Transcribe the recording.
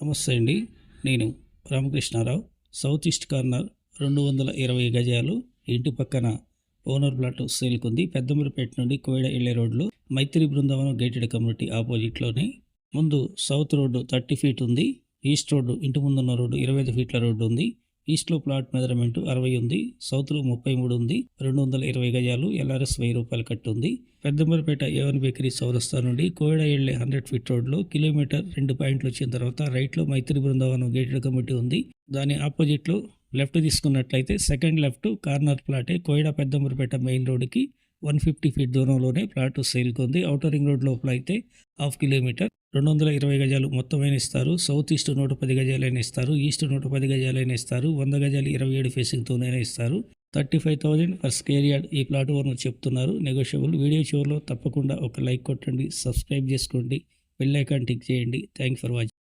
నమస్తే అండి. నేను రామకృష్ణారావు. సౌత్ ఈస్ట్ కార్నర్ 220 గజాలు ఇంటి పక్కన ఓనర్ ప్లాట్ సేల్కుంది. పెద్దమూరిపేట నుండి కోయడ వెళ్ళే రోడ్లో మైత్రి బృందావనం గేటెడ్ కమ్యూనిటీ ఆపోజిట్లోనే. ముందు సౌత్ రోడ్డు 30 ఫీట్ ఉంది. ఈస్ట్ రోడ్డు ఇంటి ముందున్న రోడ్డు 25 ఫీట్ల రోడ్డు ఉంది. ఈస్ట్లో ప్లాట్ మెజర్మెంట్ 60 ఉంది. సౌత్లో 33 ఉంది. 220 గజాలు. ఎల్ఆర్ఎస్ 1000 రూపాయలు కట్టుంది. పెద్దమూరిపేట A1 బేకరీ చౌరస్తా నుండి కోయడ వెళ్ళే 100 ఫీట్ రోడ్లో కిలోమీటర్ 2 పాయింట్లు వచ్చిన తర్వాత రైట్లో మైత్రి బృందావనం గేటెడ్ కమ్యూనిటీ ఉంది. దాని ఆపోజిట్లో లెఫ్ట్ తీసుకున్నట్లయితే సెకండ్ లెఫ్ట్ కార్నర్ ప్లాటే. కోయడ పెద్దమూరిపేట మెయిన్ రోడ్డుకి 150 ఫీట్ దూరంలోనే ప్లాట్ సేల్కుంది. ఔటర్ రింగ్ రోడ్ లోపల అయితే 1/2 కిలోమీటర్ 220 గజాలు మొత్తమైన ఇస్తారు. సౌత్ ఈస్ట్ 110 గజాలైనా ఇస్తారు. ఈస్ట్ 110 గజాలైనా ఇస్తారు. 100 గజాలు 27 ఫేసింగ్తోనైనా ఇస్తారు. 35,000 పర్ స్క్వేర్ యార్డ్ ఈ ప్లాట్ ఓనర్ చెప్తున్నారు. నెగోషియబుల్. వీడియో చివరిలో తప్పకుండా ఒక లైక్ కొట్టండి, సబ్స్క్రైబ్ చేసుకోండి, బెల్ ఐకాన్ టిక్ చేయండి. Thank for watching.